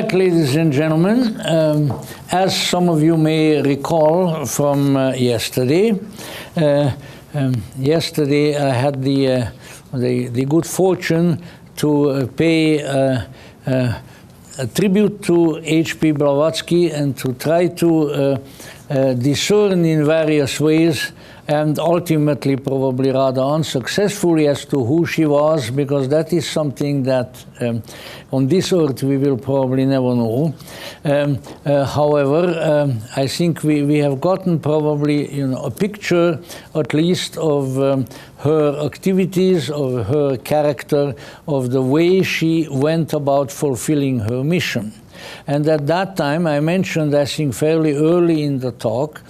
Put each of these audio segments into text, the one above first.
right, ladies and gentlemen, as some of you may recall from yesterday, yesterday I had the good fortune to pay a tribute to H.P. Blavatsky and to try to discern in various ways, and ultimately probably rather unsuccessfully, as to who she was, because that is something that on this earth we will probably never know. However, I think we have gotten probably a picture at least of her activities, of her character, of the way she went about fulfilling her mission. And at that time I mentioned, I think fairly early in the talk,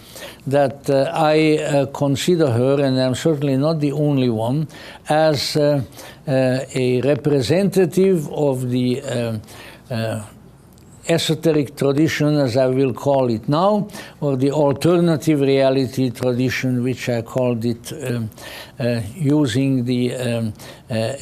that I consider her, and I'm certainly not the only one, as a representative of the esoteric tradition, as I will call it now, or the alternative reality tradition, which I called it using the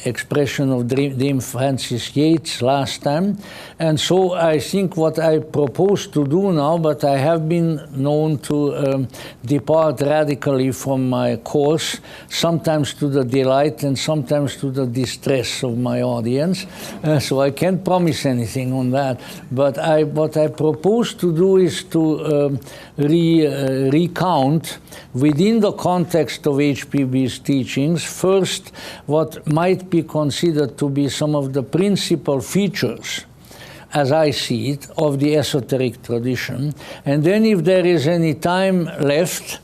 expression of Dame Frances Yates last time. And so I think what I propose to do now, but I have been known to depart radically from my course, sometimes to the delight and sometimes to the distress of my audience. So I can't promise anything on that. But what I propose to do is to recount within the context of HPB's teachings, first what might be considered to be some of the principal features, as I see it, of the esoteric tradition. And then if there is any time left,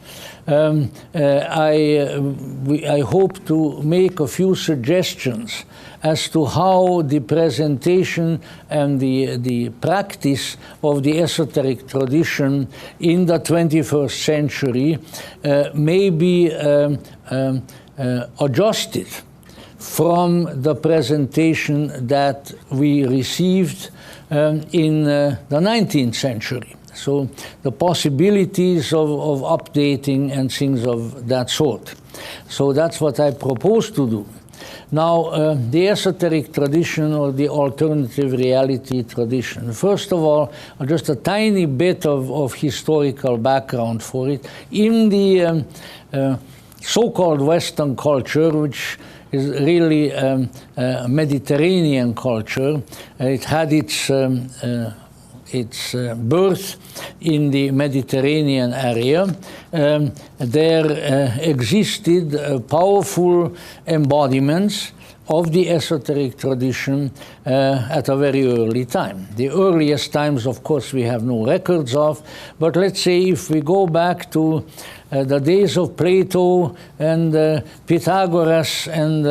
I hope to make a few suggestions as to how the presentation and the practice of the esoteric tradition in the 21st century may be adjusted from the presentation that we received in the 19th century. So the possibilities of updating and things of that sort. So that's what I propose to do. Now, the esoteric tradition or the alternative reality tradition. First of all, just a tiny bit of historical background for it. In the so-called Western culture, which is really a Mediterranean culture, it had its birth in the Mediterranean area. There existed powerful embodiments of the esoteric tradition at a very early time. The earliest times, of course, we have no records of, but let's say if we go back to the days of Plato and Pythagoras and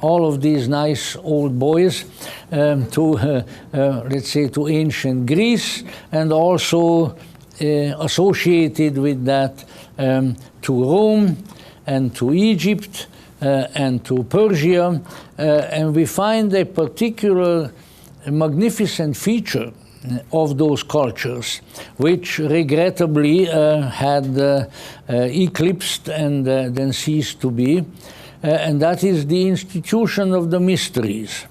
all of these nice old boys, to, let's say, to ancient Greece, and also associated with that to Rome and to Egypt and to Persia, and we find a particular magnificent feature of those cultures, which regrettably had eclipsed and then ceased to be, and that is the institution of the mysteries.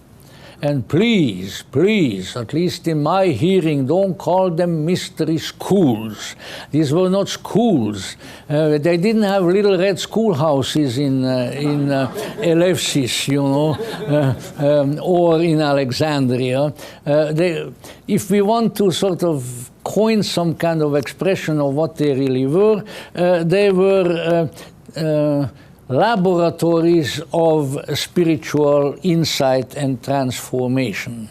And please, please, at least in my hearing, don't call them mystery schools. These were not schools. They didn't have little red schoolhouses in Eleusis, you know, or in Alexandria. If we want to sort of coin some kind of expression of what they really were, they were laboratories of spiritual insight and transformation.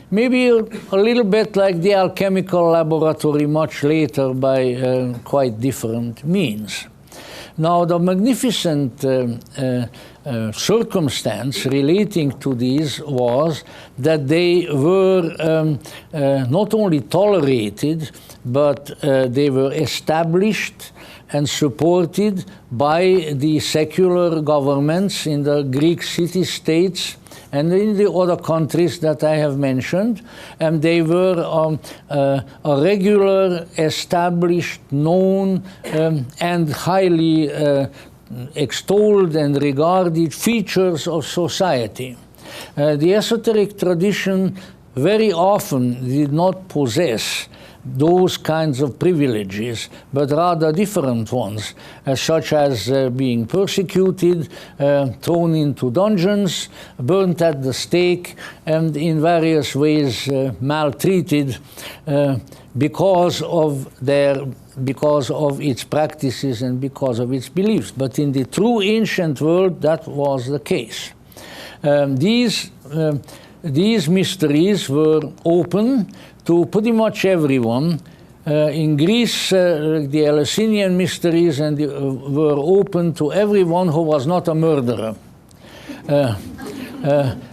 Maybe a little bit like the alchemical laboratory much later by quite different means. Now, the magnificent circumstance relating to these was that they were not only tolerated, but they were established and supported by the secular governments in the Greek city-states and in the other countries that I have mentioned, and they were a regular, established, known, and highly extolled and regarded features of society. The esoteric tradition very often did not possess those kinds of privileges, but rather different ones, such as being persecuted, thrown into dungeons, burnt at the stake, and in various ways maltreated because of its practices and because of its beliefs. But in the true ancient world, that was the case. These mysteries were open to pretty much everyone. In Greece, the Eleusinian mysteries were open to everyone who was not a murderer.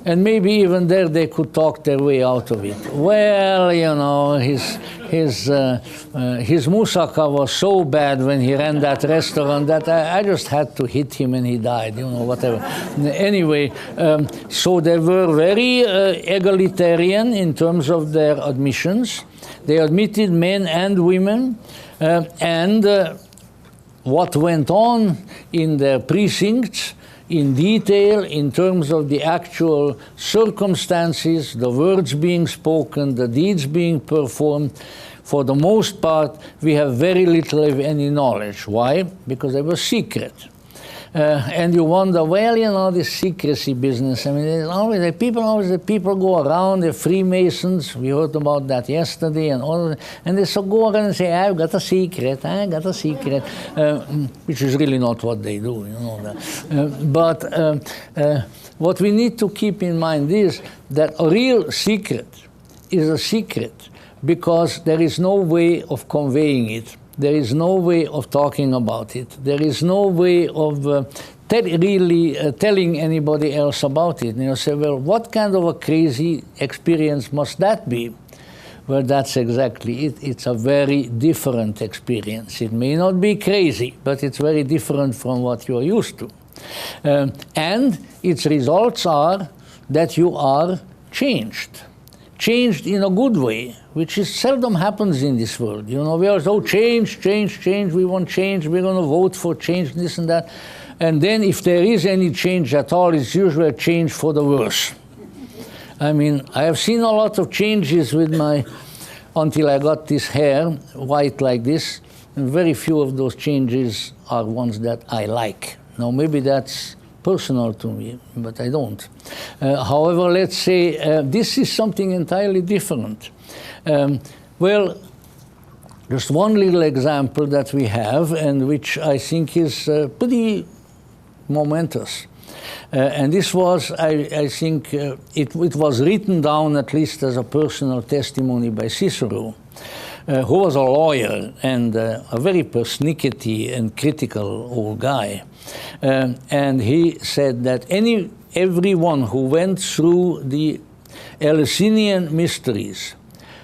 And maybe even there they could talk their way out of it. Well, you know, his moussaka was so bad when he ran that restaurant that I just had to hit him and he died, you know, whatever. Anyway, so they were very egalitarian in terms of their admissions. They admitted men and women, and what went on in their precincts in detail in terms of the actual circumstances, the words being spoken, the deeds being performed, for the most part, we have very little of any knowledge. Why? Because they were secret. And you wonder, well, you know, this secrecy business. I mean, there's always the people go around, the Freemasons. We heard about that yesterday, and all, and they so go around and say, "I've got a secret, which is really not what they do, you know that. But what we need to keep in mind is that a real secret is a secret because there is no way of conveying it. There is no way of talking about it. There is no way of telling anybody else about it. And you say, well, what kind of a crazy experience must that be? Well, that's exactly it. It's a very different experience. It may not be crazy, but it's very different from what you're used to. And its results are that you are changed in a good way, which is seldom happens in this world. You know, we are so change, we want change, we're going to vote for change, this and that. And then if there is any change at all, it's usually a change for the worse. I mean, I have seen a lot of changes with until I got this hair, white like this, and very few of those changes are ones that I like. Now, maybe that's personal to me, but I don't. However, let's say this is something entirely different. Well, just one little example that we have, and which I think is pretty momentous. And this was, I think, it was written down at least as a personal testimony by Cicero, who was a lawyer and a very persnickety and critical old guy. And he said that everyone who went through the Eleusinian mysteries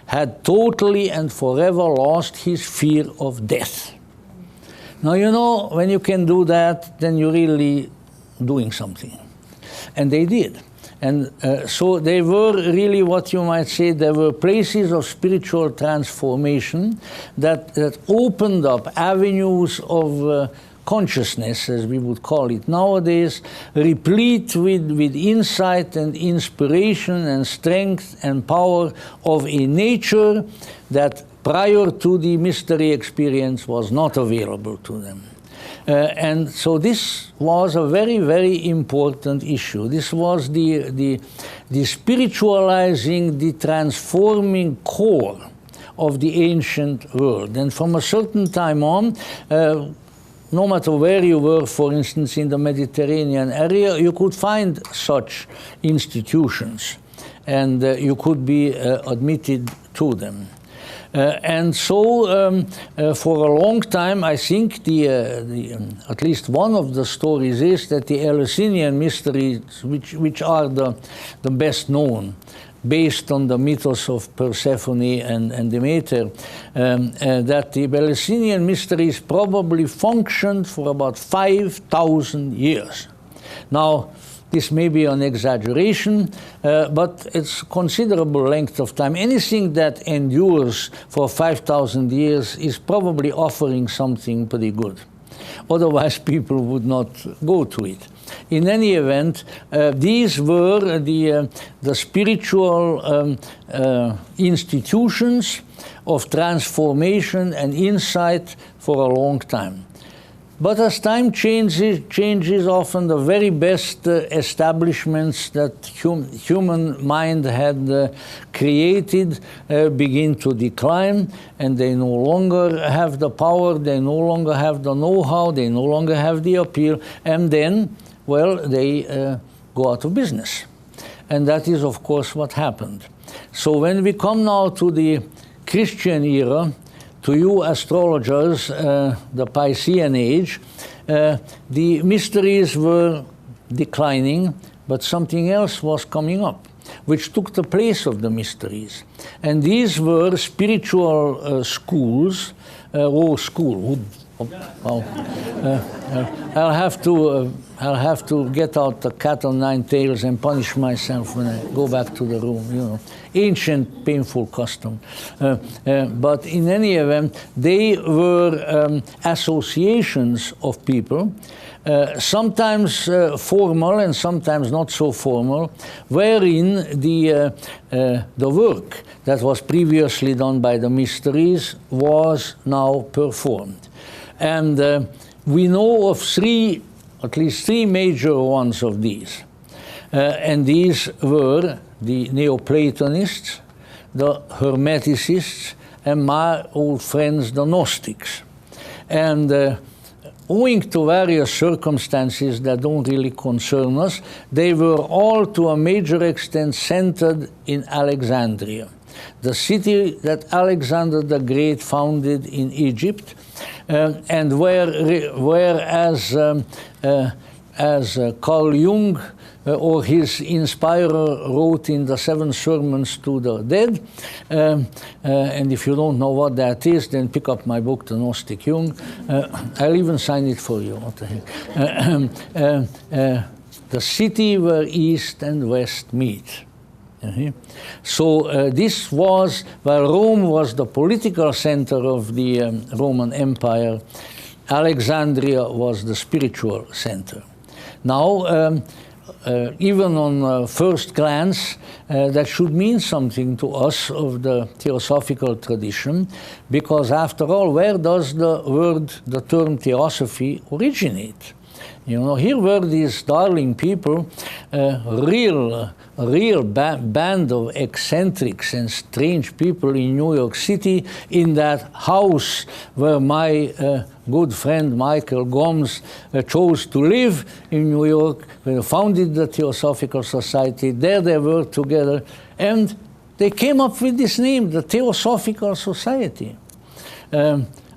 had totally and forever lost his fear of death. Now, you know, when you can do that, then you're really doing something. And they did. And so they were really what you might say, there were places of spiritual transformation that opened up avenues of consciousness, as we would call it nowadays, replete with insight and inspiration and strength and power of a nature that prior to the mystery experience was not available to them. And so this was a very, very important issue. This was the spiritualizing, the transforming core of the ancient world. And from a certain time on, no matter where you were, for instance, in the Mediterranean area, you could find such institutions, and you could be admitted to them. And so, for a long time, I think at least one of the stories is that the Eleusinian mysteries, which are the best known, based on the mythos of Persephone and Demeter, that the Eleusinian mysteries probably functioned for about 5,000 years. Now, this may be an exaggeration, but it's considerable length of time. Anything that endures for 5,000 years is probably offering something pretty good. Otherwise, people would not go to it. In any event, these were the spiritual institutions of transformation and insight for a long time. But as time changes, often the very best establishments that human mind had created begin to decline, and they no longer have the power, they no longer have the know-how, they no longer have the appeal, and then, well, they go out of business. And that is, of course, what happened. So when we come now to the Christian era, to you astrologers, the Piscean age, the mysteries were declining, but something else was coming up, which took the place of the mysteries. And these were spiritual schools, I'll have to get out the cat o' nine tails and punish myself when I go back to the room, you know. Ancient, painful custom. But in any event, they were associations of people, sometimes formal and sometimes not so formal, wherein the work that was previously done by the mysteries was now performed. And we know of at least three major ones of these. And these were the Neoplatonists, the Hermeticists, and my old friends, the Gnostics. And owing to various circumstances that don't really concern us, they were all to a major extent centered in Alexandria, the city that Alexander the Great founded in Egypt, and whereas Carl Jung or his inspirer wrote in the 7 Sermons to the Dead, and if you don't know what that is, then pick up my book, The Gnostic Jung. I'll even sign it for you. What the heck? The city where East and West meet. So this was, while Rome was the political center of the Roman Empire, Alexandria was the spiritual center. Now, even on first glance, that should mean something to us of the theosophical tradition, because after all, where does the term theosophy originate? You know, here were these darling people, a real band of eccentrics and strange people in New York City, in that house where my good friend Michael Gomes chose to live in New York, when they founded the Theosophical Society. There they were together, and they came up with this name, the Theosophical Society.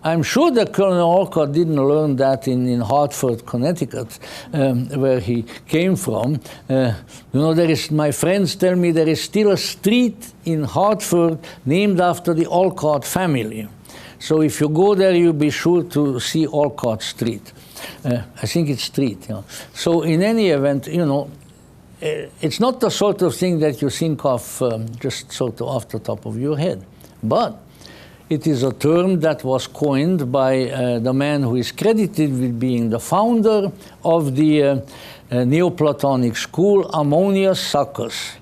I'm sure that Colonel Olcott didn't learn that in Hartford, Connecticut, where he came from. You know, my friends tell me there is still a street in Hartford named after the Olcott family. So if you go there, you'll be sure to see Olcott Street. I think it's street. You know. So in any event, you know, it's not the sort of thing that you think of just sort of off the top of your head. But it is a term that was coined by the man who is credited with being the founder of the Neoplatonic school, Ammonius Saccas,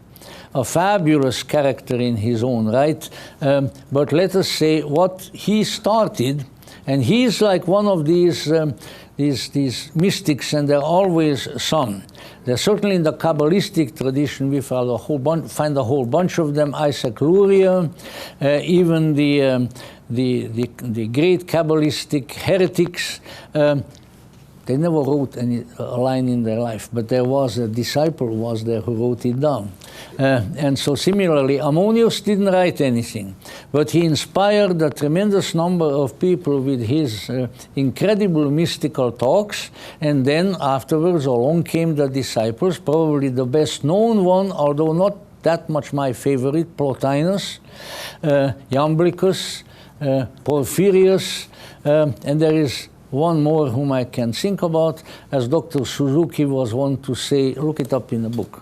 a fabulous character in his own right. But let us say what he started, and he's like one of these mystics, and there are always some. There's certainly in the Kabbalistic tradition, we find a whole bunch of them. Isaac Luria, even the great Kabbalistic heretics. They never wrote a line in their life, but there was a disciple who was there who wrote it down. And so similarly, Ammonius didn't write anything, but he inspired a tremendous number of people with his incredible mystical talks, and then afterwards along came the disciples, probably the best known one, although not that much my favorite, Plotinus, Iamblichus, Porphyrius, and there is one more whom I can think about, as Dr. Suzuki was one to say, look it up in the book.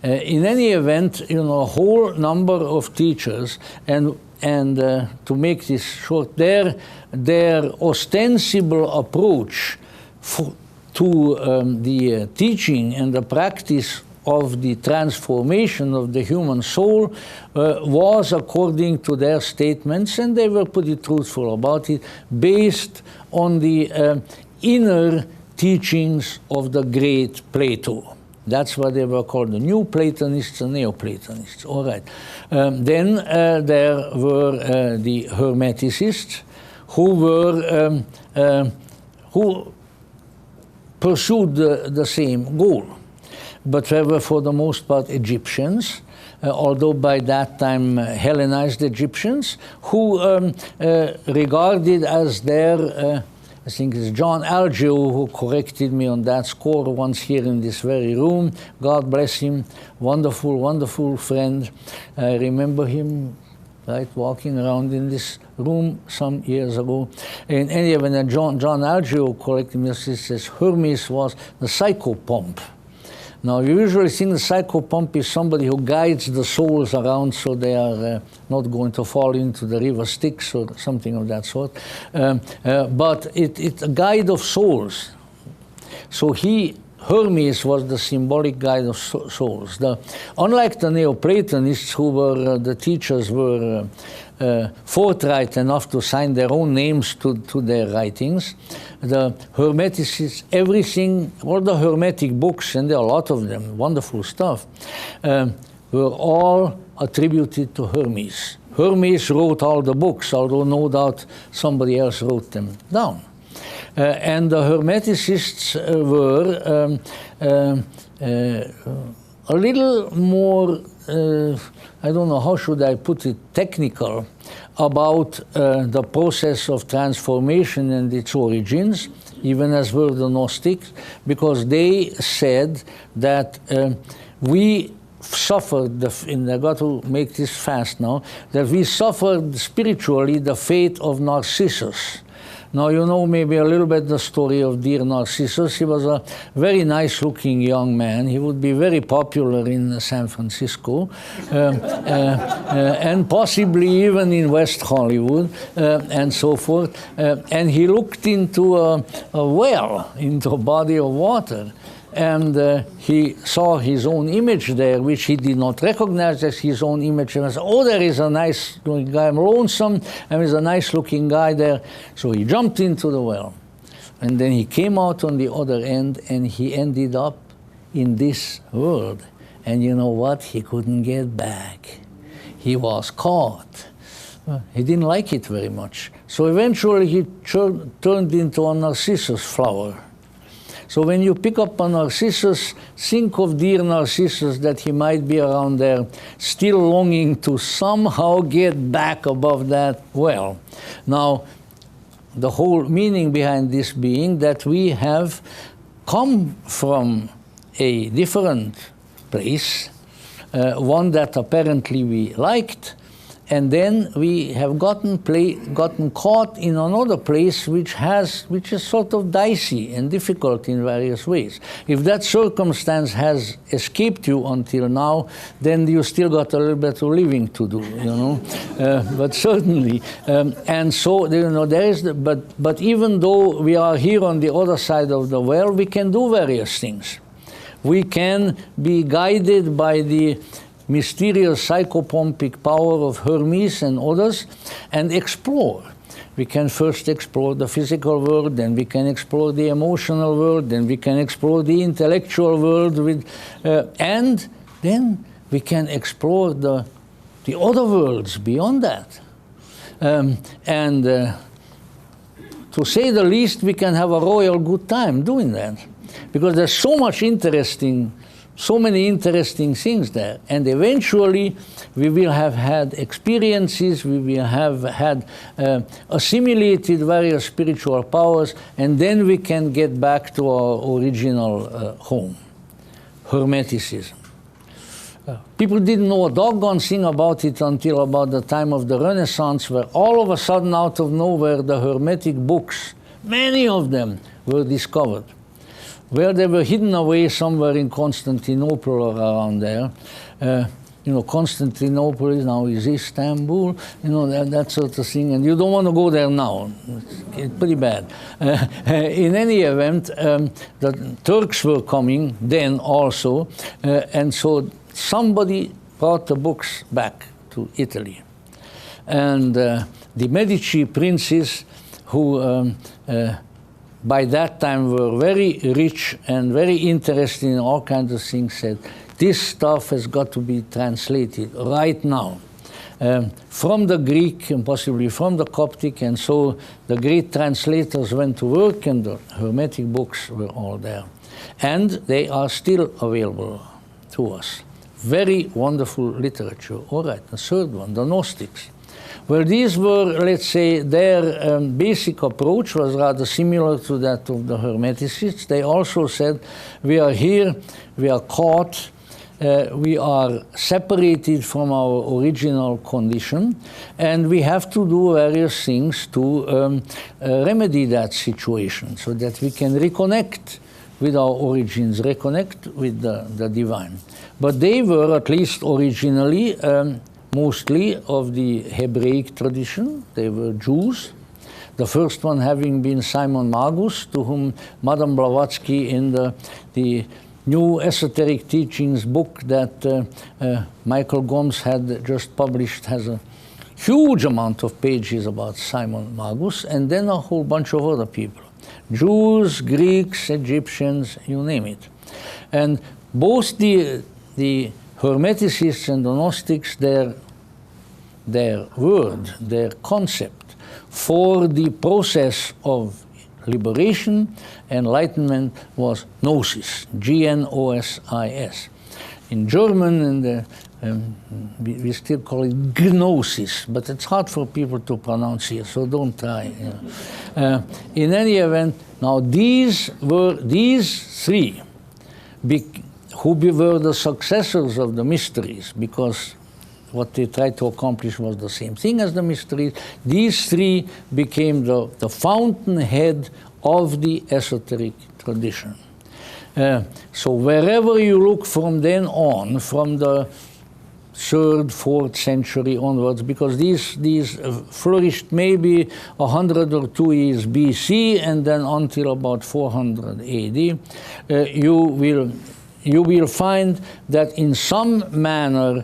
In any event, you know, a whole number of teachers, and to make this short, their ostensible approach to the teaching and the practice of the transformation of the human soul was, according to their statements, and they were pretty truthful about it, based on the inner teachings of the great Plato. That's what they were called, the New Platonists and Neoplatonists. All right. Then there were the Hermeticists, who pursued the same goal, but they were for the most part Egyptians, although by that time Hellenized Egyptians, who regarded as their I think it's John Algeo who corrected me on that score once here in this very room. God bless him. Wonderful, wonderful friend. I remember him, right, walking around in this room some years ago. And anyway, when John Algeo corrected me, he says Hermes was the psychopomp. Now, you usually think the psychopomp is somebody who guides the souls around so they are not going to fall into the river Styx or something of that sort. But it's a guide of souls. So Hermes was the symbolic guide of souls. Unlike the Neoplatonists, who were, the teachers were forthright enough to sign their own names to their writings, the Hermeticists, everything, all the Hermetic books, and there are a lot of them, wonderful stuff, were all attributed to Hermes. Hermes wrote all the books, although no doubt somebody else wrote them down. And the Hermeticists were a little more, I don't know, how should I put it, technical about the process of transformation and its origins, even as were the Gnostics, because they said that we suffered, and I got to make this fast now, that we suffered spiritually the fate of Narcissus. Now, you know maybe a little bit the story of dear Narcissus. He was a very nice-looking young man. He would be very popular in San Francisco, and possibly even in West Hollywood, and so forth. And he looked into a well, into a body of water. And he saw his own image there, which he did not recognize as his own image. And I said, oh, there is a nice-looking guy. I'm lonesome, and there's a nice-looking guy there. So he jumped into the well. And then he came out on the other end, and he ended up in this world. And you know what? He couldn't get back. He was caught. He didn't like it very much. So eventually he turned into a narcissus flower. So when you pick up a Narcissus, think of dear Narcissus, that he might be around there, still longing to somehow get back above that well. Now, the whole meaning behind this being that we have come from a different place, one that apparently we liked, and then we have gotten caught in another place which is sort of dicey and difficult in various ways. If that circumstance has escaped you until now, then you still got a little bit of living to do, you know. But certainly, and so you know there is. But even though we are here on the other side of the well, we can do various things. We can be guided by the mysterious psychopompic power of Hermes and others, and explore. We can first explore the physical world, then we can explore the emotional world, then we can explore the intellectual world, and then we can explore the other worlds beyond that. To say the least, we can have a royal good time doing that, because there's so many interesting things there. And eventually we will have had experiences, we will have had assimilated various spiritual powers, and then we can get back to our original home, Hermeticism. People didn't know a doggone thing about it until about the time of the Renaissance, where all of a sudden, out of nowhere, the Hermetic books, many of them, were discovered, where they were hidden away somewhere in Constantinople or around there. Constantinople now is Istanbul, that sort of thing, and you don't want to go there now. It's pretty bad. In any event, the Turks were coming then also, and so somebody brought the books back to Italy. And the Medici princes, who by that time were very rich and very interested in all kinds of things, said, this stuff has got to be translated right now from the Greek and possibly from the Coptic, and so the great translators went to work and the Hermetic books were all there. And they are still available to us. Very wonderful literature. All right, the third one, the Gnostics. Well, these were, let's say, their basic approach was rather similar to that of the Hermeticists. They also said, we are here, we are caught, we are separated from our original condition, and we have to do various things to remedy that situation so that we can reconnect with our origins, reconnect with the divine. But they were, at least originally, mostly of the Hebraic tradition. They were Jews. The first one having been Simon Magus, to whom Madame Blavatsky in the New Esoteric Teachings book that Michael Gomes had just published has a huge amount of pages about Simon Magus, and then a whole bunch of other people. Jews, Greeks, Egyptians, you name it. And both the Hermeticists and the Gnostics, their word, their concept for the process of liberation, enlightenment was Gnosis, G-N-O-S-I-S. In German, we still call it Gnosis, but it's hard for people to pronounce here, so don't try. In any event, now these three, who were the successors of the mysteries, because what they tried to accomplish was the same thing as the mysteries. These three became the fountainhead of the esoteric tradition. So wherever you look from then on, from the 3rd, 4th century onwards, because these flourished maybe 100 or 2 years BC, and then until about 400 AD, you will find that in some manner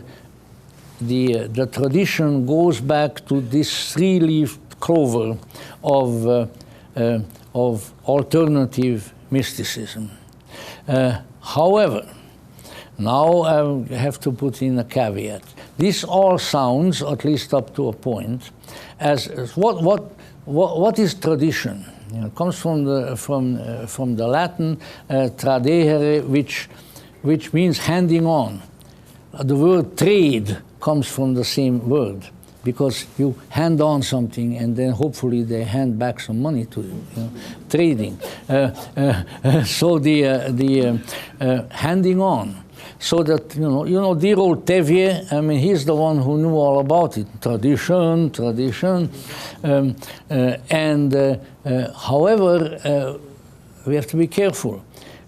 the tradition goes back to this three-leafed clover of alternative mysticism. However, now I have to put in a caveat. This all sounds, at least up to a point, as what is tradition? It comes from the Latin tradere, which means handing on. The word trade comes from the same word, because you hand on something and then hopefully they hand back some money to you. Trading. So the handing on, so that dear old Tevier, I mean, he's the one who knew all about it. Tradition. However, we have to be careful,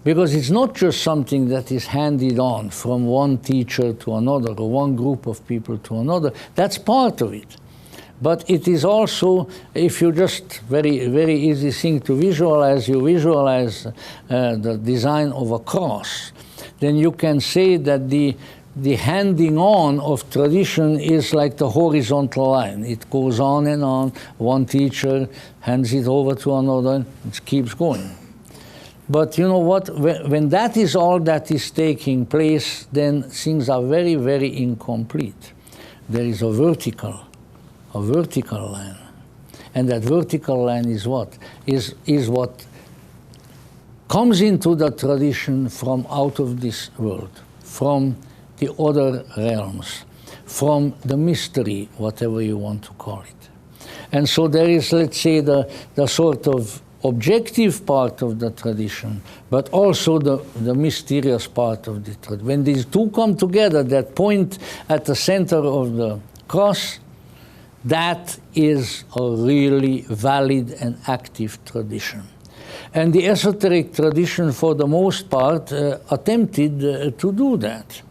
because it's not just something that is handed on from one teacher to another, or one group of people to another. That's part of it. But it is also, if you just, very, very easy thing to visualize, you visualize the design of a cross, then you can say that the handing on of tradition is like the horizontal line. It goes on and on. One teacher hands it over to another, and it keeps going. But you know what? When that is all that is taking place, then things are very, very incomplete. There is a vertical line. And that vertical line is what? Is what comes into the tradition from out of this world, from the other realms, from the mystery, whatever you want to call it. And so there is, let's say, the sort of objective part of the tradition, but also the mysterious part of the tradition. When these two come together, that point at the center of the cross, that is a really valid and active tradition. And the esoteric tradition, for the most part, attempted to do that.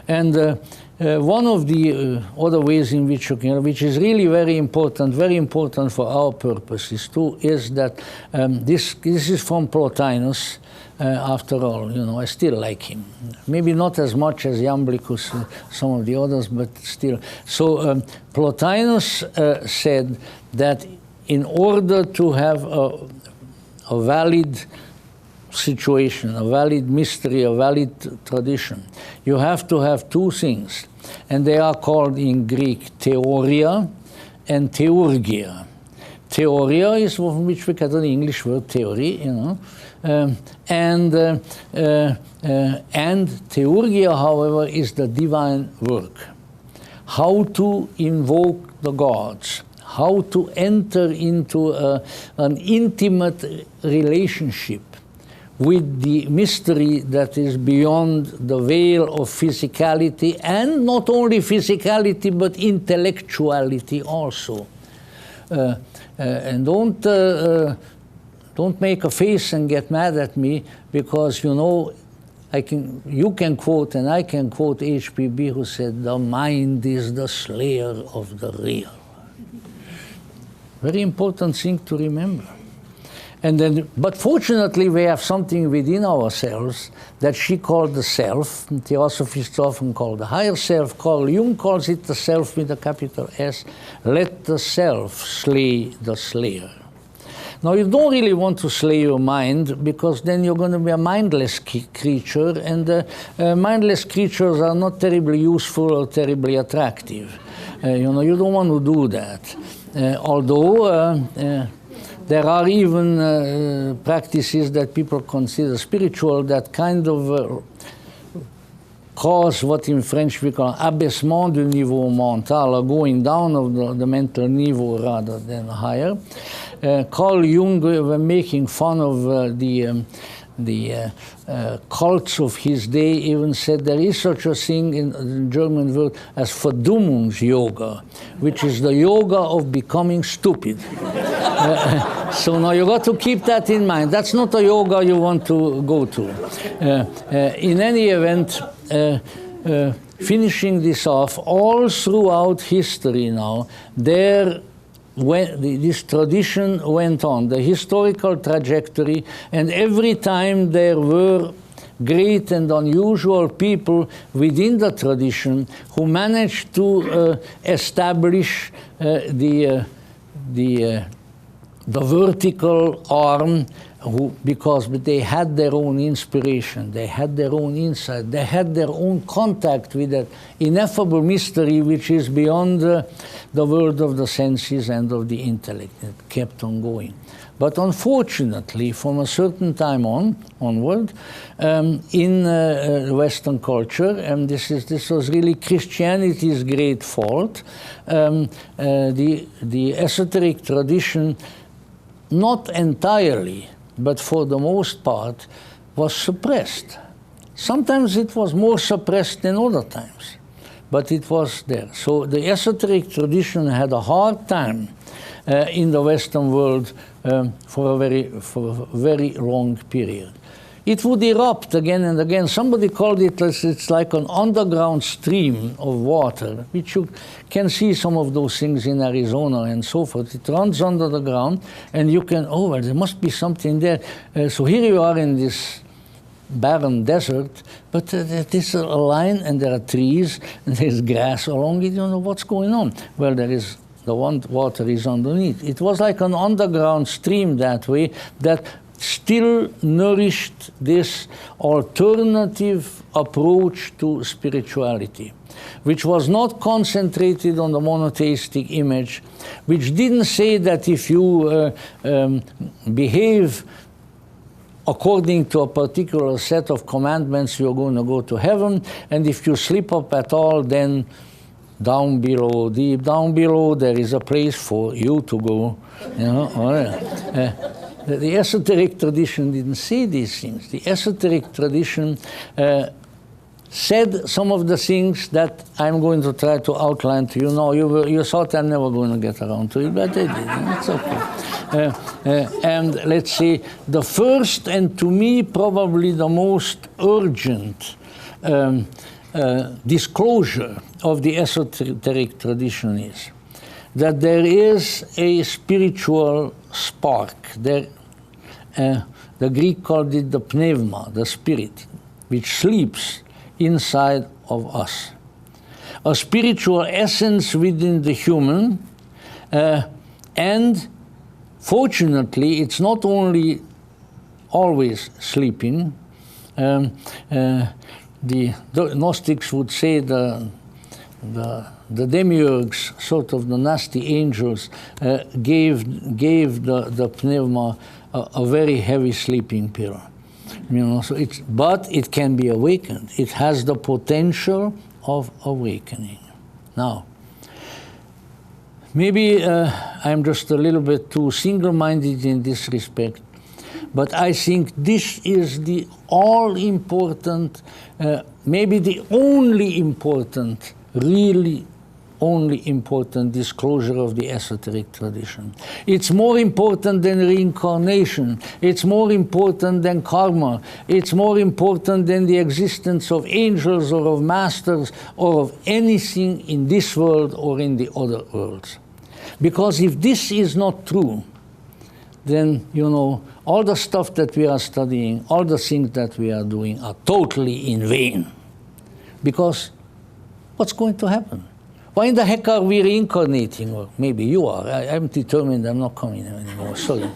And one of the other ways in which you can, which is really very important for our purposes too, is that this is from Plotinus. After all, you know, I still like him. Maybe not as much as Iamblichus, some of the others, but still. So Plotinus said that in order to have a valid situation, a valid mystery, a valid tradition, you have to have two things, and they are called in Greek theoria and theurgia. Theoria is from which we get the English word theory, you know, and theurgia, however, is the divine work. How to invoke the gods, how to enter into an intimate relationship with the mystery that is beyond the veil of physicality, and not only physicality but intellectuality also. And don't make a face and get mad at me, because you know you can quote and I can quote HPB, who said, "The mind is the slayer of the real." Very important thing to remember. And then, but fortunately, we have something within ourselves that she called the self. Theosophists often call the higher self. Carl Jung calls it the self with a capital S. Let the self slay the slayer. Now, you don't really want to slay your mind, because then you're going to be a mindless creature, and mindless creatures are not terribly useful or terribly attractive. You know, you don't want to do that. Although there are even practices that people consider spiritual that kind of cause what in French we call abaissement du niveau mental, or going down of the mental niveau rather than higher. Carl Jung, when making fun of the cults of his day, even said there is such a thing in the German word as Verdummungsyoga, which is the yoga of becoming stupid. So now you got to keep that in mind. That's not a yoga you want to go to. In any event, finishing this off, all throughout history now, this tradition went on, the historical trajectory, and every time there were great and unusual people within the tradition who managed to establish the vertical arm, because they had their own inspiration, they had their own insight, they had their own contact with that ineffable mystery which is beyond the world of the senses and of the intellect. It kept on going. But unfortunately, from a certain time onward, in Western culture, and this was really Christianity's great fault, the esoteric tradition, not entirely, but for the most part, was suppressed. Sometimes it was more suppressed than other times, but it was there. So the esoteric tradition had a hard time in the Western world for a very long period. It would erupt again and again. Somebody called it, it's like an underground stream of water, which you can see some of those things in Arizona and so forth. It runs under the ground, and you can, oh, well, there must be something there. So here you are in this barren desert, but it is a line, and there are trees, and there's grass along it. You don't know what's going on. Well, there is, the water is underneath. It was like an underground stream that way, that still nourished this alternative approach to spirituality, which was not concentrated on the monotheistic image, which didn't say that if you behave according to a particular set of commandments, you're going to go to heaven, and if you slip up at all, then down below, deep down below, there is a place for you to go. You know? The esoteric tradition didn't say these things. The esoteric tradition said some of the things that I'm going to try to outline to you. No, you thought I'm never going to get around to it, but I did. It's okay. And let's see, the first, and to me probably the most urgent disclosure of the esoteric tradition is that there is a spiritual spark. The Greek called it the pneuma, the spirit, which sleeps inside of us. A spiritual essence within the human, and fortunately, it's not only always sleeping. The Gnostics would say the demiurgs, sort of the nasty angels, gave the pneuma a very heavy sleeping pill. So but it can be awakened. It has the potential of awakening. Now, maybe I'm just a little bit too single-minded in this respect, but I think this is the all-important, maybe the only important, really only important disclosure of the esoteric tradition. It's more important than reincarnation. It's more important than karma. It's more important than the existence of angels or of masters or of anything in this world or in the other worlds. Because if this is not true, then, all the stuff that we are studying, all the things that we are doing are totally in vain. Because what's going to happen? Why in the heck are we reincarnating? Or maybe you are. I'm determined I'm not coming anymore. Sorry.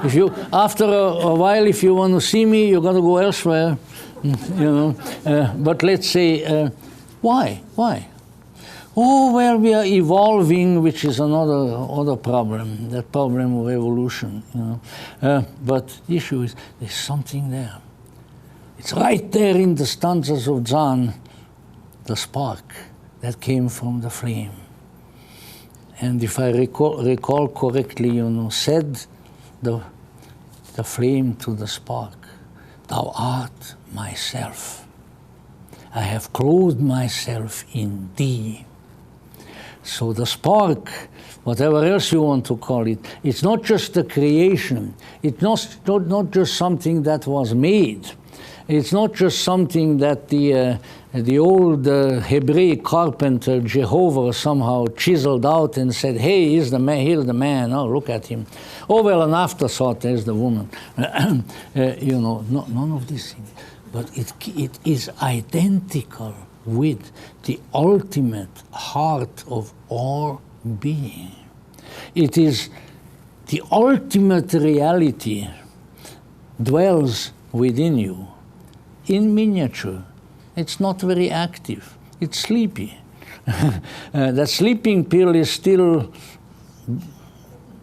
If you, after a while, if you want to see me, you got to go elsewhere. But let's say, why? Oh, well, we are evolving, which is another problem, that problem of evolution, But the issue is, there's something there. It's right there in the stanzas of John, the spark that came from the flame. And if I recall correctly, said the flame to the spark, "Thou art myself. I have clothed myself in thee." So the spark, whatever else you want to call it, it's not just a creation. It's not just something that was made. It's not just something that the old Hebraic carpenter Jehovah somehow chiseled out and said, "Hey, here's the man. Oh, look at him. Oh, well, an afterthought. There's the woman." None of these things. But it is identical with the ultimate heart of all being. It is the ultimate reality dwells within you in miniature. It's not very active. It's sleepy. That sleeping pill is still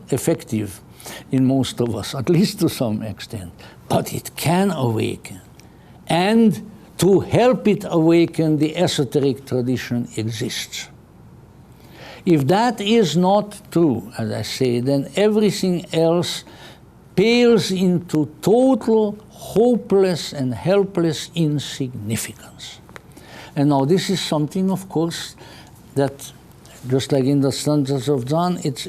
effective in most of us, at least to some extent. But it can awaken. And to help it awaken, the esoteric tradition exists. If that is not true, as I say, then everything else pales into total, hopeless and helpless insignificance. And now this is something, of course, that just like in the stanzas of John, it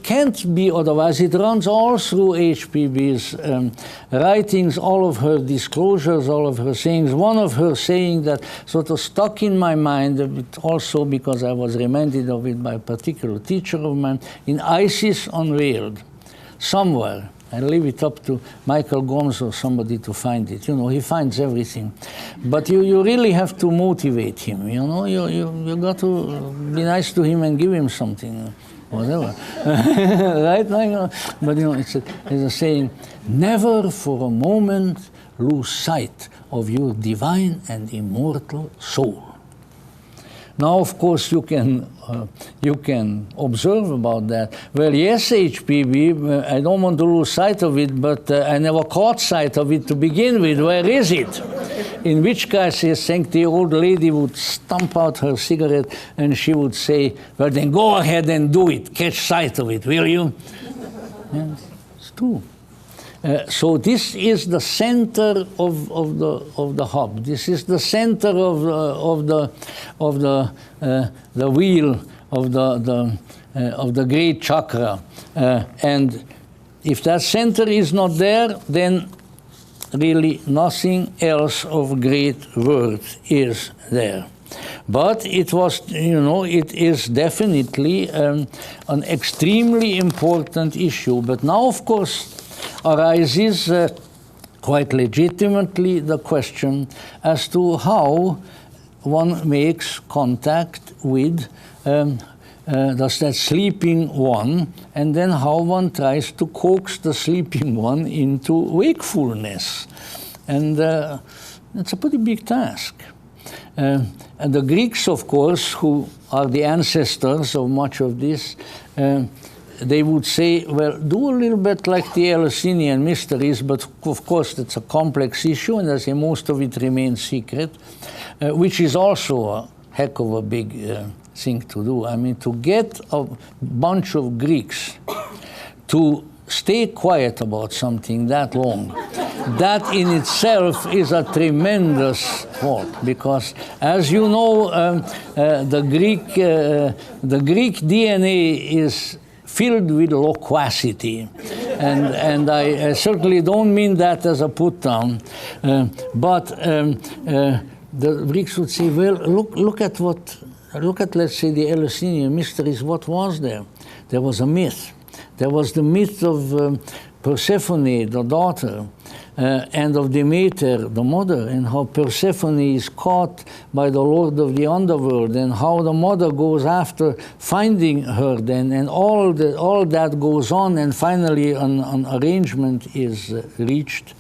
can't be otherwise. It runs all through HPB's writings, all of her disclosures, all of her sayings. One of her saying that sort of stuck in my mind, a bit also because I was reminded of it by a particular teacher of mine, in Isis Unveiled, somewhere. I leave it up to Michael Gomes or somebody to find it. He finds everything. But you really have to motivate him, You got to be nice to him and give him something, whatever. Right? But, it's a saying, "Never for a moment lose sight of your divine and immortal soul." Now, of course, you can observe about that. Well, yes, HPB, I don't want to lose sight of it, but I never caught sight of it to begin with. Where is it? In which case, I think the old lady would stamp out her cigarette and she would say, "Well, then go ahead and do it. Catch sight of it, will you?" And it's true. So this is the center of the hub. This is the center of the wheel of the great chakra. And if that center is not there, then really nothing else of great worth is there. But it was, it is definitely an extremely important issue. But now, of course, arises quite legitimately the question as to how one makes contact with that sleeping one, and then how one tries to coax the sleeping one into wakefulness. And it's a pretty big task. And the Greeks, of course, who are the ancestors of much of this, they would say, well, do a little bit like the Eleusinian mysteries, but of course it's a complex issue, and as most of it remains secret, which is also a heck of a big thing to do. I mean, to get a bunch of Greeks to stay quiet about something that long, that in itself is a tremendous fault, because, as you know, the Greek DNA is filled with loquacity, and I certainly don't mean that as a put down, but the Greeks would say, well, look at let's say the Eleusinian mysteries. What was there? There was a myth. There was the myth of Persephone, the daughter, and of Demeter, the mother, and how Persephone is caught by the lord of the underworld, and how the mother goes after finding her then, and all that goes on, and finally an arrangement is reached.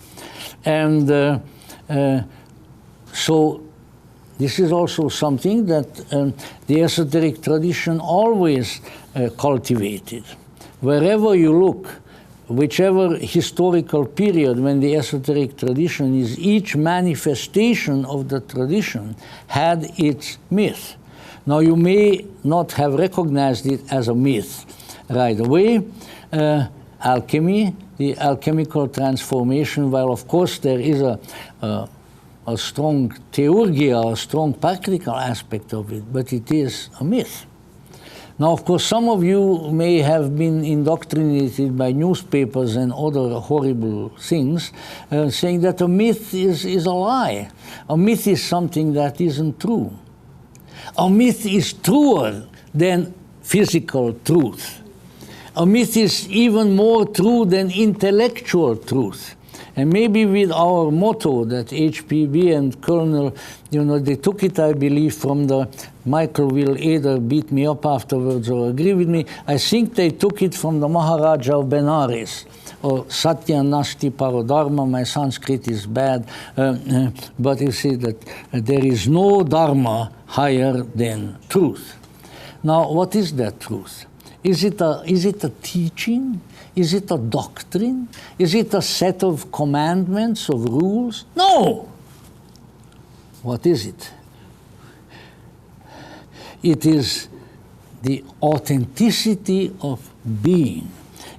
And so this is also something that the esoteric tradition always cultivated. Wherever you look, whichever historical period when the esoteric tradition is, each manifestation of the tradition had its myth. Now, you may not have recognized it as a myth right away. Alchemy, the alchemical transformation, well, of course, there is a strong theurgia, a strong practical aspect of it, but it is a myth. Now, of course, some of you may have been indoctrinated by newspapers and other horrible things, saying that a myth is a lie. A myth is something that isn't true. A myth is truer than physical truth. A myth is even more true than intellectual truth. And maybe with our motto that HPB and Colonel, they took it, I believe, from the Michael will either beat me up afterwards or agree with me. I think they took it from the Maharaja of Benares, or Satya Nasti Parodharma. My Sanskrit is bad, but you see that there is no dharma higher than truth. Now, what is that truth? Is it a teaching? Is it a doctrine? Is it a set of commandments, of rules? No! What is it? It is the authenticity of being.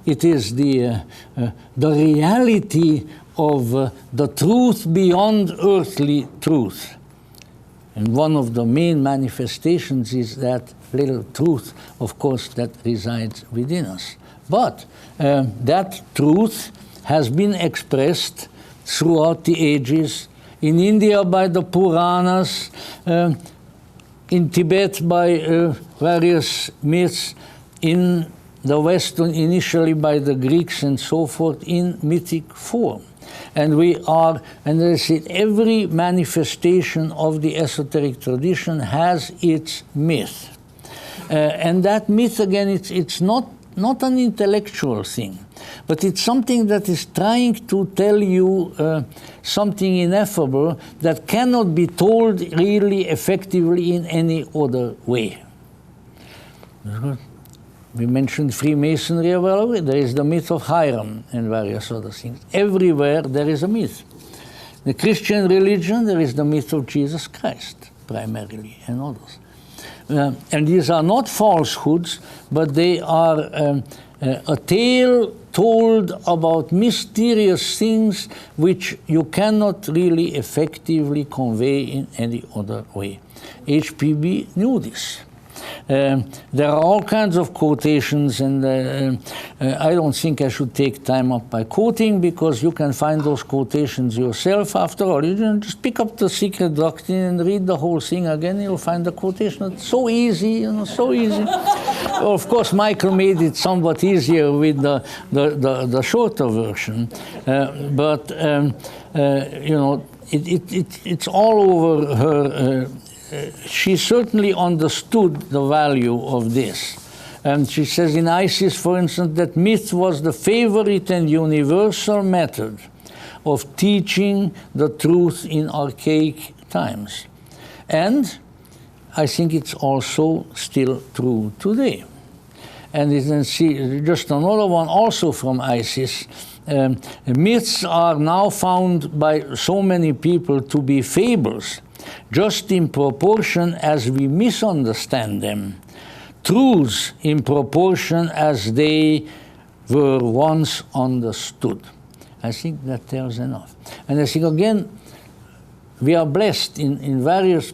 It is the reality of the truth beyond earthly truth. And one of the main manifestations is that little truth, of course, that resides within us. But that truth has been expressed throughout the ages, in India by the Puranas, in Tibet by various myths, in the West initially by the Greeks and so forth, in mythic form. And I said, every manifestation of the esoteric tradition has its myth. And that myth, again, it's not an intellectual thing, but it's something that is trying to tell you something ineffable that cannot be told really effectively in any other way. We mentioned Freemasonry, well, there is the myth of Hiram and various other things. Everywhere there is a myth. The Christian religion, there is the myth of Jesus Christ, primarily, and others. And these are not falsehoods, but they are a tale told about mysterious things which you cannot really effectively convey in any other way. HPB knew this. There are all kinds of quotations, and I don't think I should take time up by quoting, because you can find those quotations yourself. After all, you just pick up the Secret Doctrine and read the whole thing again, you'll find the quotation. It's so easy, so easy. Of course, Michael made it somewhat easier with the shorter version, but it's all over her. She certainly understood the value of this. And she says in Isis, for instance, that myth was the favorite and universal method of teaching the truth in archaic times. And I think it's also still true today. And you can see just another one also from Isis. Myths are now found by so many people to be fables, just in proportion as we misunderstand them, truths in proportion as they were once understood. I think that tells enough. And I think, again, we are blessed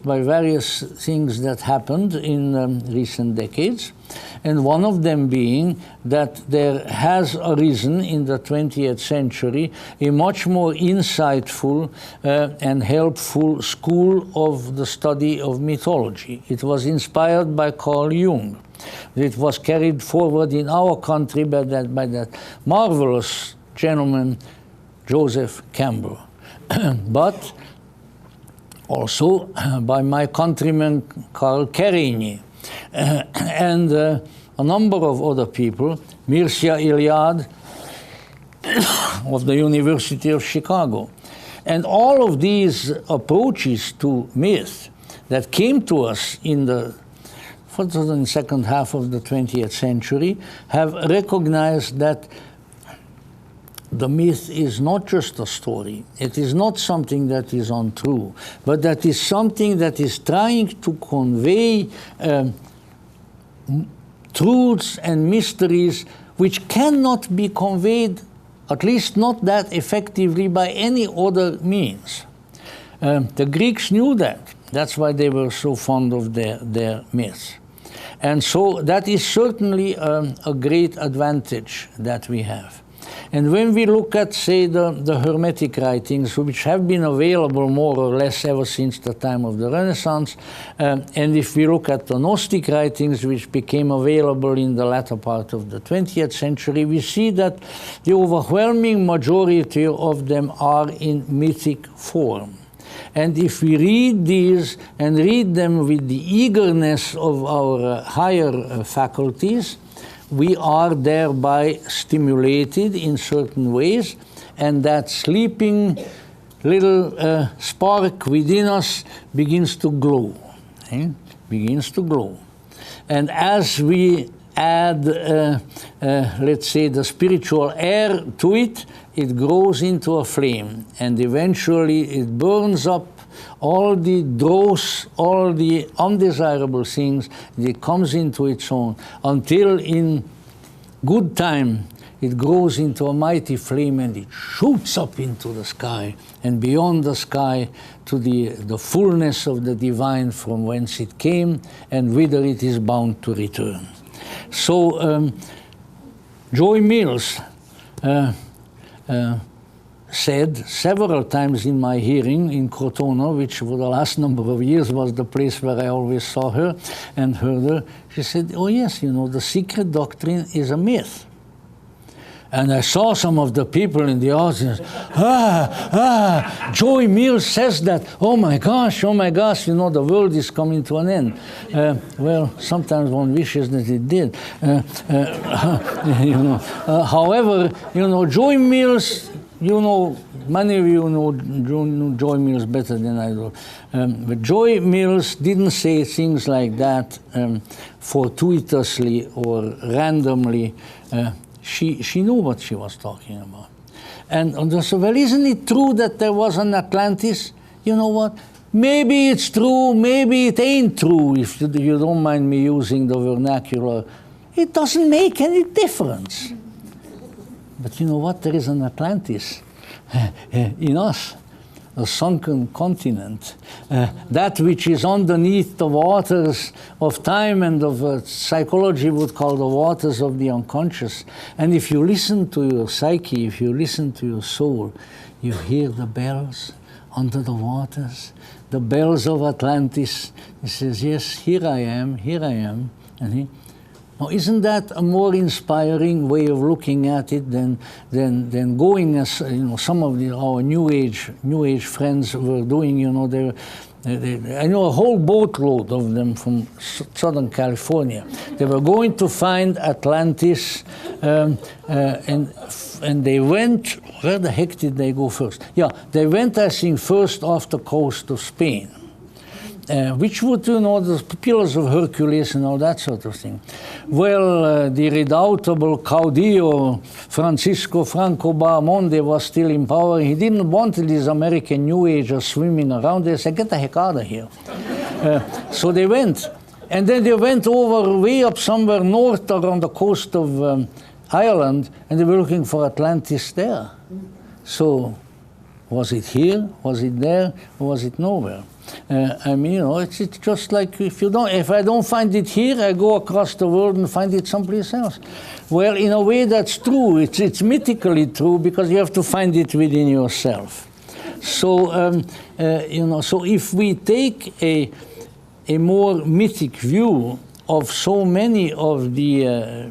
by various things that happened in recent decades, and one of them being that there has arisen in the 20th century a much more insightful and helpful school of the study of mythology. It was inspired by Carl Jung. It was carried forward in our country by that marvelous gentleman, Joseph Campbell. But also by my countryman Karl Kerényi, and a number of other people, Mircea Eliade of the University of Chicago. And all of these approaches to myth that came to us in the second half of the 20th century have recognized that the myth is not just a story. It is not something that is untrue, but that is something that is trying to convey truths and mysteries which cannot be conveyed, at least not that effectively, by any other means. The Greeks knew that. That's why they were so fond of their myths. And so that is certainly a great advantage that we have. And when we look at, say, the Hermetic writings, which have been available more or less ever since the time of the Renaissance, and if we look at the Gnostic writings, which became available in the latter part of the 20th century, we see that the overwhelming majority of them are in mythic form. And if we read these and read them with the eagerness of our higher faculties, we are thereby stimulated in certain ways, and that sleeping little spark within us begins to glow, begins to glow. And as we add, let's say, the spiritual air to it, it grows into a flame, and eventually it burns up all the dross, all the undesirable things. It comes into its own, until in good time it grows into a mighty flame, and it shoots up into the sky, and beyond the sky to the fullness of the divine from whence it came and whither it is bound to return. So Joy Mills said several times in my hearing in Crotona, which for the last number of years was the place where I always saw her and heard her, she said, oh yes, the Secret Doctrine is a myth. And I saw some of the people in the audience, Joy Mills says that, oh my gosh, the world is coming to an end. Well, sometimes one wishes that it did. However, Joy Mills, many of you know Joy Mills better than I do. But Joy Mills didn't say things like that fortuitously or randomly. She knew what she was talking about. And so, well, isn't it true that there was an Atlantis? You know what? Maybe it's true, maybe it ain't true, if you don't mind me using the vernacular. It doesn't make any difference. But you know what? There is an Atlantis in us. a sunken continent, that which is underneath the waters of time and of psychology would call the waters of the unconscious. And if you listen to your psyche, if you listen to your soul, you hear the bells under the waters, the bells of Atlantis. He says, yes, here I am, here I am. And now, isn't that a more inspiring way of looking at it than going as some of our New Age friends were doing? I know a whole boatload of them from Southern California. They were going to find Atlantis, and they went. Where the heck did they go first? Yeah, they went, I think, first off the coast of Spain. Which would, the Pillars of Hercules and all that sort of thing. Well, the redoubtable caudillo Francisco Franco Bahamonde was still in power. He didn't want these American New Agers swimming around. They said, get the heck out of here. So they went. And then they went over way up somewhere north around the coast of Ireland, and they were looking for Atlantis there. So was it here? Was it there? Or was it nowhere? It's just like if I don't find it here, I go across the world and find it someplace else. Well, in a way, that's true. It's mythically true because you have to find it within yourself. So, so if we take a more mythic view of so many of the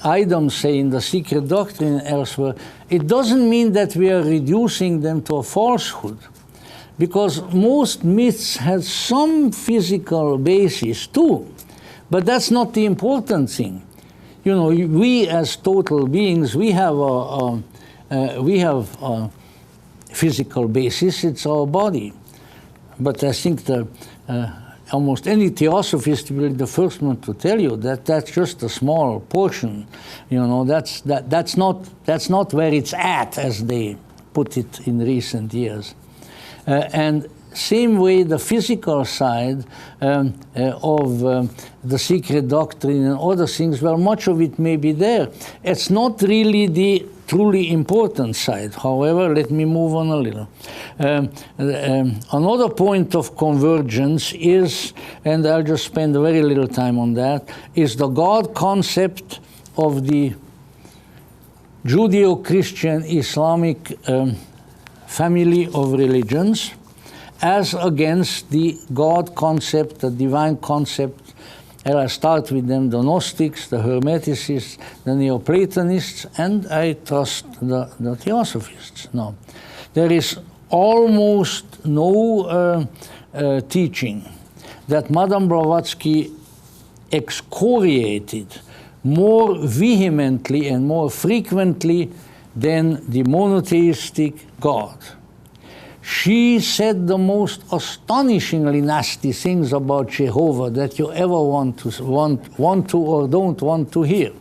items, say, in the secret doctrine and elsewhere, it doesn't mean that we are reducing them to a falsehood. Because most myths have some physical basis too, but that's not the important thing. We as total beings, we have a physical basis. It's our body. But I think almost any theosophist will be the first one to tell you that that's just a small portion. That's not where it's at, as they put it in recent years. And same way, the physical side of the secret doctrine and other things, well, much of it may be there. It's not really the truly important side. However, let me move on a little. Another point of convergence is, and I'll just spend very little time on that, is the God concept of the Judeo-Christian Islamic family of religions, as against the God concept, the divine concept. And I start with them, the Gnostics, the Hermeticists, the Neoplatonists, and I trust the Theosophists. Now, there is almost no teaching that Madame Blavatsky excoriated more vehemently and more frequently than the monotheistic God. She said the most astonishingly nasty things about Jehovah that you ever want to or don't want to hear.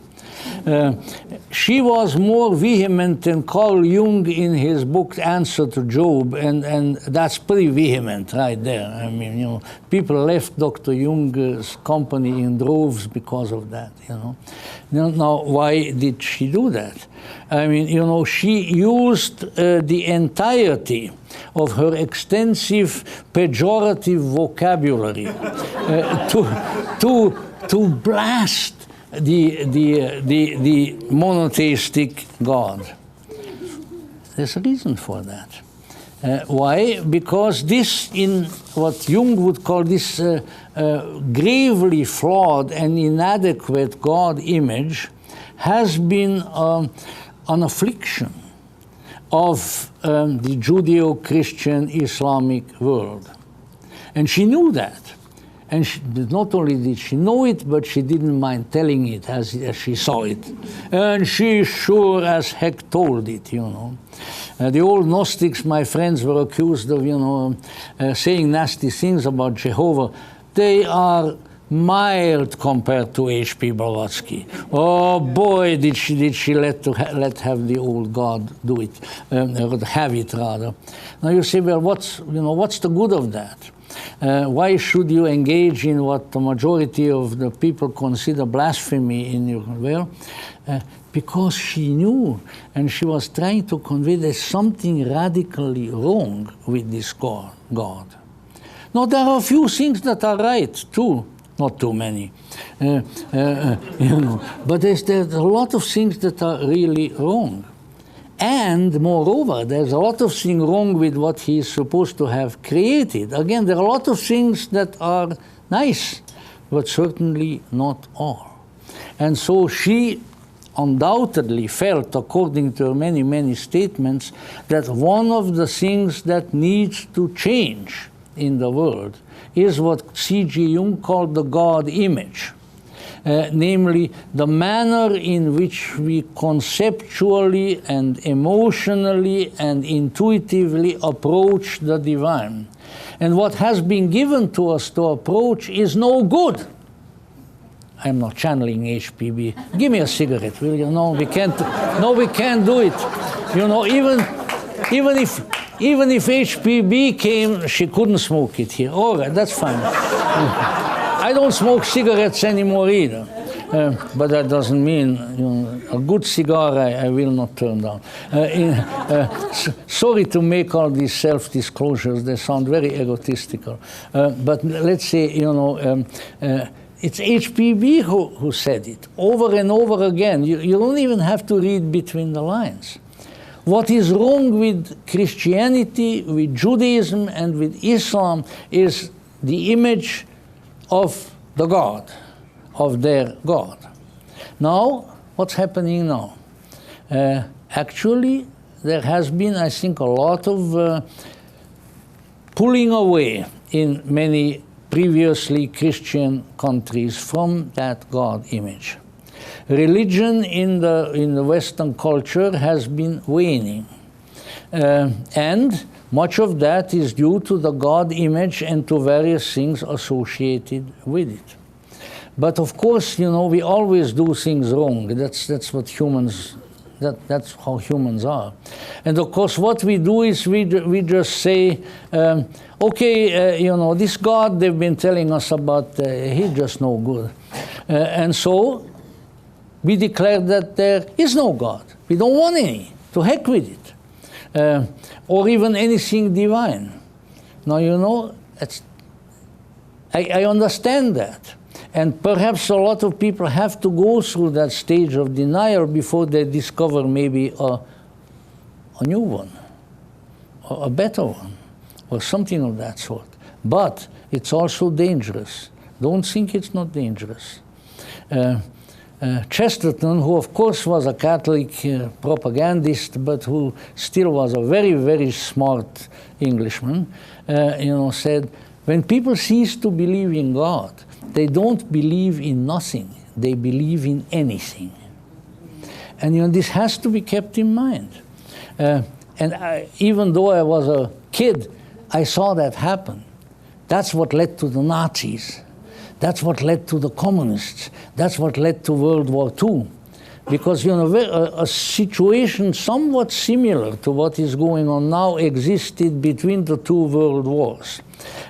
She was more vehement than Carl Jung in his book Answer to Job, and that's pretty vehement right there. I mean, people left Dr. Jung's company in droves because of that, Now, why did she do that? I mean, she used the entirety of her extensive pejorative vocabulary to blast the monotheistic God. There's a reason for that. Why? Because this, in what Jung would call this gravely flawed and inadequate God image, has been an affliction of the Judeo-Christian Islamic world. And she knew that. And not only did she know it, but she didn't mind telling it as she saw it. And she sure as heck told it, The old Gnostics, my friends, were accused of, saying nasty things about Jehovah. They are mild compared to H.P. Blavatsky. Oh boy, did she let have the old God do it, or have it rather. Now you say, well, what's the good of that? Why should you engage in what the majority of the people consider blasphemy in your, well, because she knew and she was trying to convey there's something radically wrong with this God. Now there are a few things that are right too, not too many, but there's a lot of things that are really wrong. And moreover, there's a lot of things wrong with what he is supposed to have created. Again, there are a lot of things that are nice, but certainly not all. And so she undoubtedly felt, according to her many, many statements, that one of the things that needs to change in the world is what C.G. Jung called the God image. Namely, the manner in which we conceptually and emotionally and intuitively approach the divine. And what has been given to us to approach is no good. I'm not channeling HPB. Give me a cigarette, will you? No, we can't do it. You know, even if HPB came, she couldn't smoke it here. All right, that's fine. I don't smoke cigarettes anymore either, but that doesn't mean a good cigar I will not turn down. Sorry to make all these self-disclosures; they sound very egotistical. But let's say it's HPB who said it over and over again. You don't even have to read between the lines. What is wrong with Christianity, with Judaism, and with Islam is the image of the God, of their God. Now, what's happening now? Actually, there has been, I think, a lot of pulling away in many previously Christian countries from that God image. Religion in the Western culture has been waning. And much of that is due to the God image and to various things associated with it. But of course, we always do things wrong. That's what humans, that's how humans are. And of course, what we do is we just say, okay, this God they've been telling us about, he's just no good. And so we declare that there is no God. We don't want any. To heck with it. Or even anything divine. Now, I understand that. And perhaps a lot of people have to go through that stage of denial before they discover maybe a new one, or a better one, or something of that sort. But it's also dangerous. Don't think it's not dangerous. Chesterton, who of course was a Catholic propagandist, but who still was a very, very smart Englishman, said, when people cease to believe in God, they don't believe in nothing, they believe in anything. And this has to be kept in mind. Even though I was a kid, I saw that happen. That's what led to the Nazis. That's what led to the communists. That's what led to World War II. Because, a situation somewhat similar to what is going on now existed between the two world wars.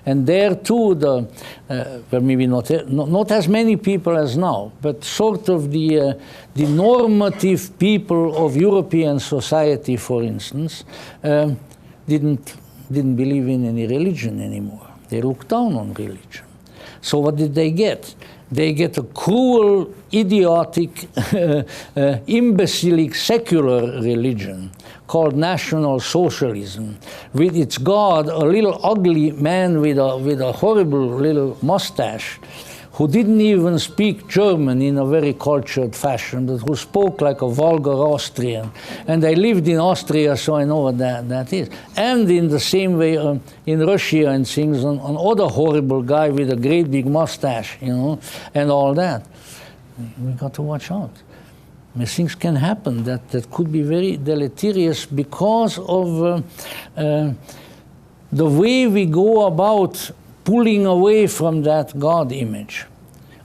And there too, well, maybe not as many people as now, but sort of the normative people of European society, for instance, didn't believe in any religion anymore. They looked down on religion. So what did they get? They get a cruel, idiotic, imbecilic, secular religion called National Socialism, with its God, a little ugly man with a horrible little mustache, who didn't even speak German in a very cultured fashion, but who spoke like a vulgar Austrian. And I lived in Austria, so I know what that is. And in the same way, in Russia and things, another horrible guy with a great big mustache, and all that. We got to watch out. Things can happen that could be very deleterious because of the way we go about pulling away from that God image.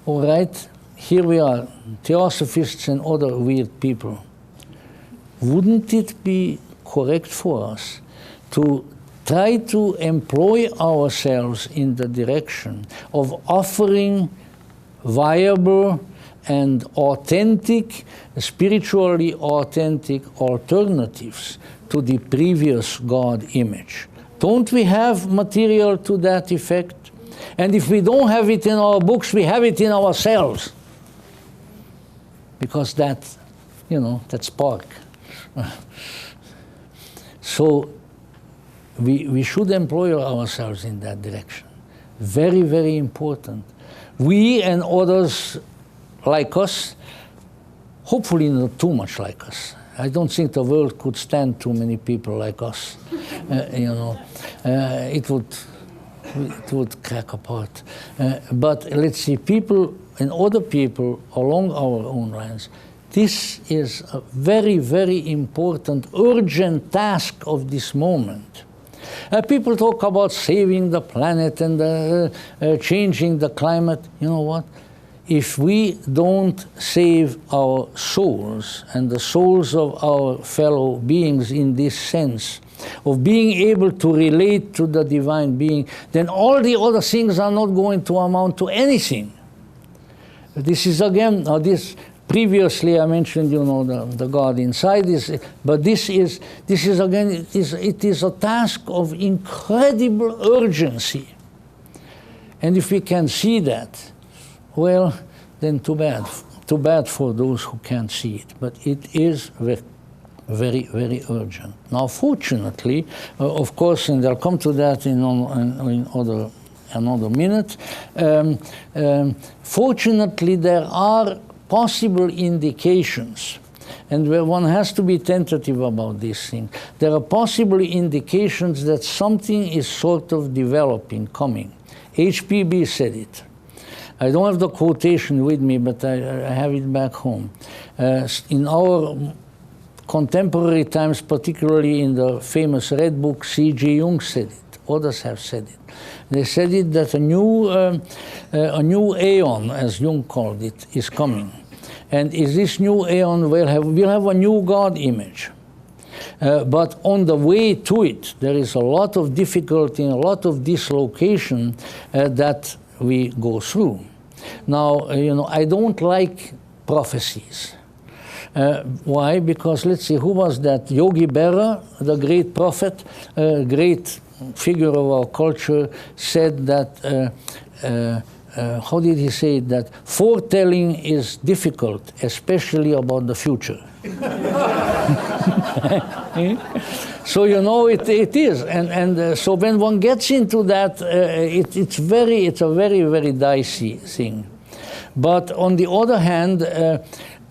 all right, here we are, Theosophists and other weird people. Wouldn't it be correct for us to try to employ ourselves in the direction of offering viable and authentic, spiritually authentic alternatives to the previous God image? Don't we have material to that effect? And if we don't have it in our books, we have it in ourselves. Because that, that spark. So we should employ ourselves in that direction. Very, very important. We and others like us, hopefully not too much like us. I don't think the world could stand too many people like us. It would crack apart. But let's see, people and other people along our own lines, this is a very, very important, urgent task of this moment. People talk about saving the planet and changing the climate. You know what? If we don't save our souls and the souls of our fellow beings in this sense of being able to relate to the divine being, then all the other things are not going to amount to anything. This is again, previously I mentioned, the God inside this, but this is again, it is a task of incredible urgency. And if we can see that, well, then too bad. Too bad for those who can't see it. But it is very, very, very urgent. Now, fortunately, of course, and I'll come to that in another minute, fortunately, there are possible indications, and where one has to be tentative about this thing. There are possible indications that something is sort of developing, coming. HPB said it. I don't have the quotation with me, but I have it back home. In our contemporary times, particularly in the famous Red Book, C.G. Jung said it. Others have said it. They said it that a new aeon, as Jung called it, is coming. And is this new aeon will have a new God image. But on the way to it, there is a lot of difficulty and a lot of dislocation that we go through. Now, I don't like prophecies. Why? Because, let's see, who was that? Yogi Berra, the great prophet, great figure of our culture, said that, how did he say it? That foretelling is difficult, especially about the future. So it is, and so when one gets into that, it's a very, very dicey thing. But on the other hand,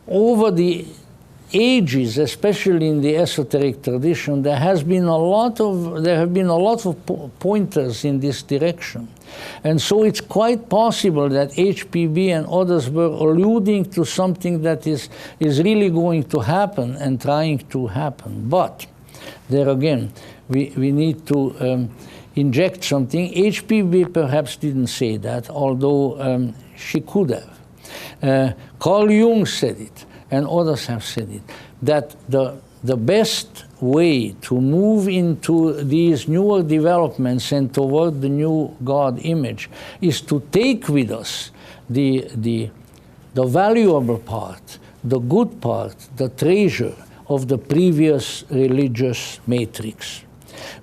over the ages, especially in the esoteric tradition, there have been a lot of pointers in this direction. And so it's quite possible that HPB and others were alluding to something that is really going to happen and trying to happen. But there again, we need to inject something. HPB perhaps didn't say that, although she could have. Carl Jung said it, and others have said it, that the best way to move into these newer developments and toward the new God image is to take with us the valuable part, the good part, the treasure of the previous religious matrix.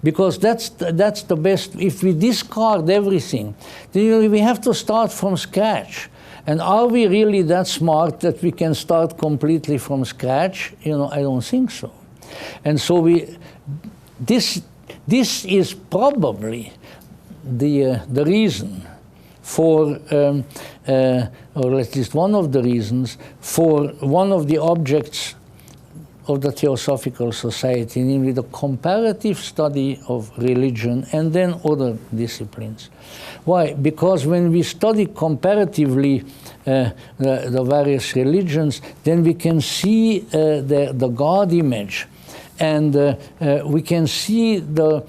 Because that's the best. If we discard everything, then we have to start from scratch. And are we really that smart that we can start completely from scratch? I don't think so. And so this is probably the reason for, or at least one of the reasons for one of the objects of the Theosophical Society, namely the comparative study of religion and then other disciplines. Why? Because when we study comparatively the various religions, then we can see the God image, and we can see the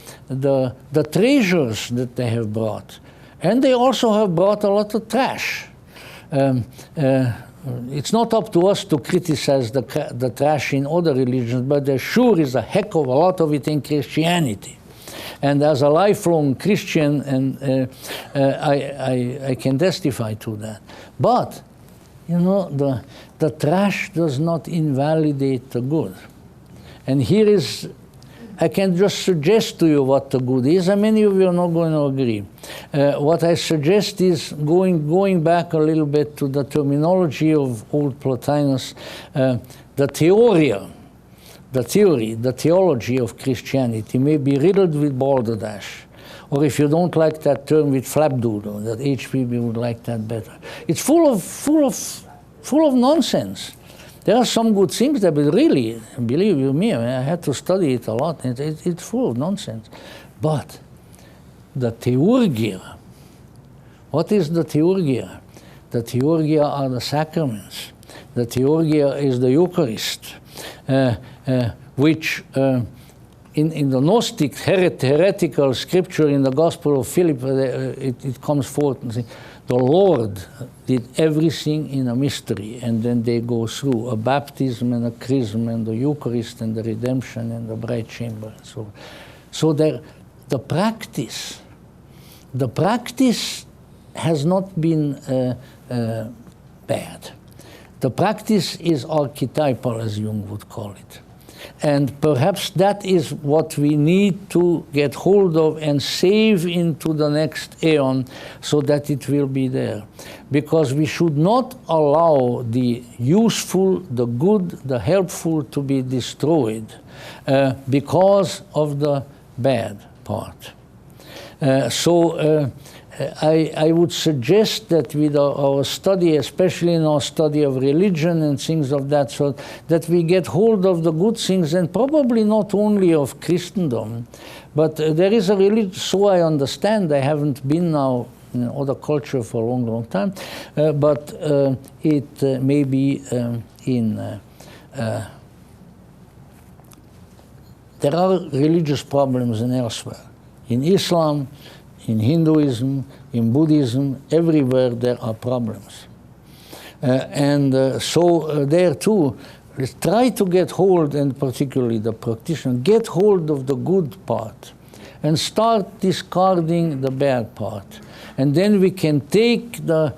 treasures that they have brought. And they also have brought a lot of trash. it's not up to us to criticize the trash in other religions, but there sure is a heck of a lot of it in Christianity. And as a lifelong Christian, and I can testify to that. But, you know, the trash does not invalidate the good. And here is, I can just suggest to you what the good is, and many of you are not going to agree. What I suggest is going back a little bit to the terminology of old Plotinus, the theoria, the theology of Christianity may be riddled with balderdash, or if you don't like that term, with flapdoodle, that HPB would like that better. It's full of nonsense. There are some good things there, but really, believe you me, I had to study it a lot. It's full of nonsense. But the theurgia, what is the theurgia? The theurgia are the sacraments. The theurgia is the Eucharist, which in the Gnostic heretical scripture in the Gospel of Philip, it comes forth and says, the Lord did everything in a mystery, and then they go through a baptism and a chrism and the Eucharist and the redemption and the bride chamber and so on. So the practice has not been bad. The practice is archetypal, as Jung would call it. And perhaps that is what we need to get hold of and save into the next aeon so that it will be there. Because we should not allow the useful, the good, the helpful to be destroyed because of the bad part. I would suggest that with our study, especially in our study of religion and things of that sort, that we get hold of the good things, and probably not only of Christendom, but there is a religion, so I understand, I haven't been now in other culture for a long, long time, but it may be there are religious problems in elsewhere. In Islam, in Hinduism, in Buddhism, everywhere there are problems. So there too, let's try to get hold, and particularly the practitioner, get hold of the good part and start discarding the bad part. And then we can take the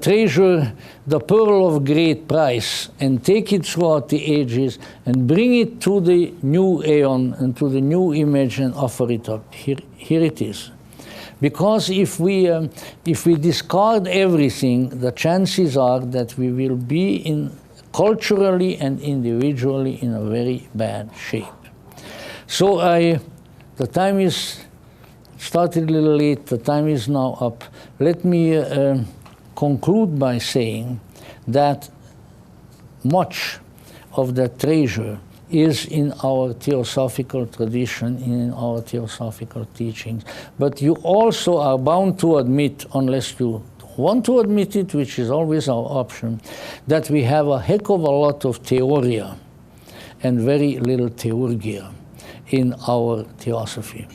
treasure, the pearl of great price, and take it throughout the ages and bring it to the new aeon and to the new image and offer it up. Here it is. Because if we discard everything, the chances are that we will be culturally and individually in a very bad shape. So the time is started a little late. The time is now up. Let me conclude by saying that much of that treasure is in our theosophical tradition, in our theosophical teachings. But you also are bound to admit, unless you want to admit it, which is always our option, that we have a heck of a lot of theoria and very little theurgia in our theosophy.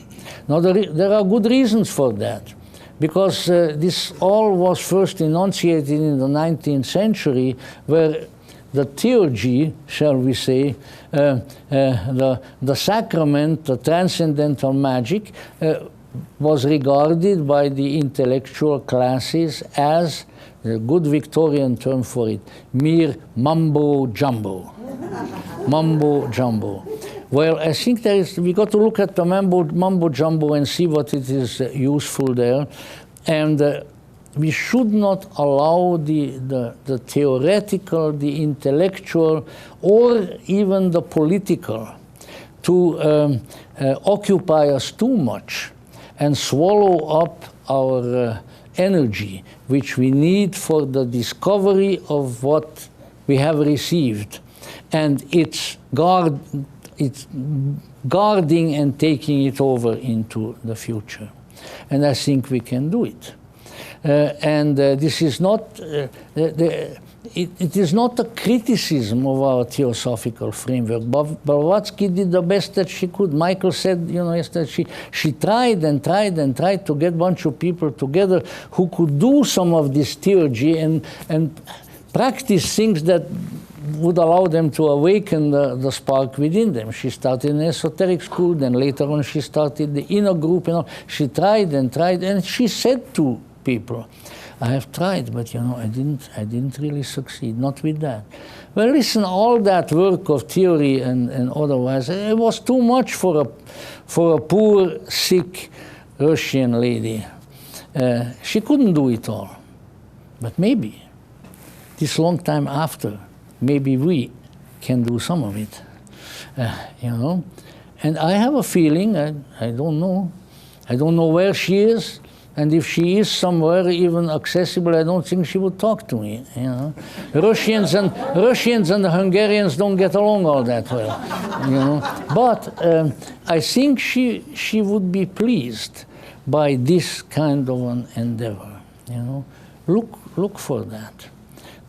Now, there are good reasons for that, because this all was first enunciated in the 19th century, where the theurgy, shall we say, the sacrament, the transcendental magic, was regarded by the intellectual classes as, a good Victorian term for it, mere mumbo-jumbo. Mumbo-jumbo. Well, I think we got to look at the mumbo-jumbo and see what it is useful there. And we should not allow the theoretical, the intellectual, or even the political to occupy us too much and swallow up our energy, which we need for the discovery of what we have received, and its guarding and taking it over into the future. And I think we can do it. This is not, it is not a criticism of our theosophical framework. Blavatsky did the best that she could. Michael said, yesterday, she tried and tried and tried to get a bunch of people together who could do some of this theurgy and practice things that would allow them to awaken the spark within them. She started an esoteric school, then later on she started the inner group. She tried and tried, and she said to people, I have tried, but I didn't really succeed, not with that. Well, listen, all that work of theory and otherwise, it was too much for a poor, sick Russian lady. She couldn't do it all. But maybe, this long time after, maybe we can do some of it, And I have a feeling, I don't know where she is, and if she is somewhere even accessible, I don't think she would talk to me. Russians and the Hungarians don't get along all that well. But I think she would be pleased by this kind of an endeavor. Look for that.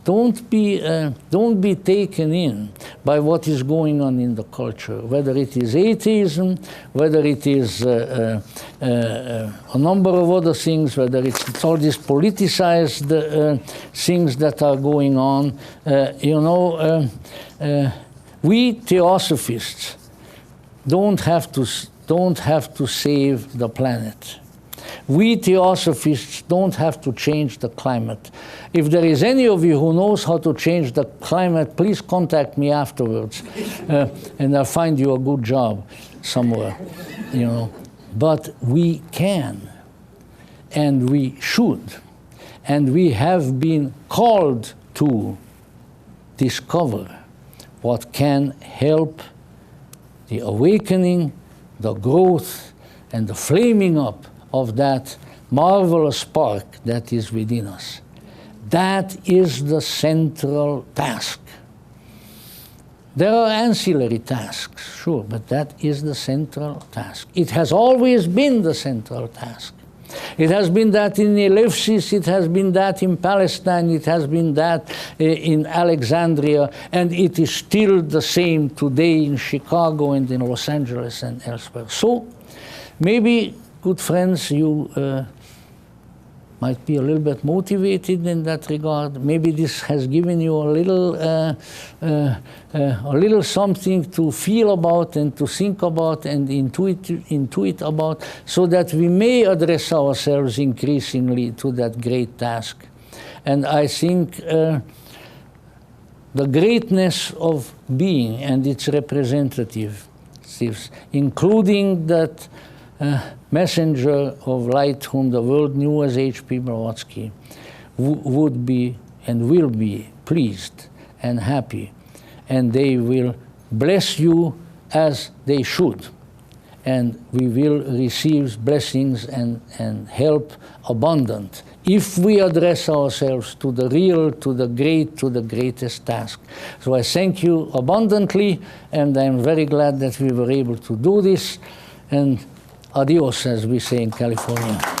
Don't be taken in by what is going on in the culture, whether it is atheism, whether it is a number of other things, whether it's all these politicized things that are going on. We theosophists don't have to save the planet. We theosophists don't have to change the climate. If there is any of you who knows how to change the climate, please contact me afterwards, and I'll find you a good job somewhere, But we can, and we should, and we have been called to discover what can help the awakening, the growth, and the flaming up of that marvelous spark that is within us. That is the central task. There are ancillary tasks, sure, but that is the central task. It has always been the central task. It has been that in Eleusis, it has been that in Palestine, it has been that in Alexandria, and it is still the same today in Chicago and in Los Angeles and elsewhere. So maybe, good friends, you might be a little bit motivated in that regard. Maybe this has given you a little something to feel about and to think about and intuit about, so that we may address ourselves increasingly to that great task. And I think the greatness of being and its representatives, including that messenger of light whom the world knew as H.P. Blavatsky, would be and will be pleased and happy, and they will bless you as they should, and we will receive blessings and help abundant if we address ourselves to the real, to the great, to the greatest task. So I thank you abundantly, and I'm very glad that we were able to do this, and adios, as we say in California.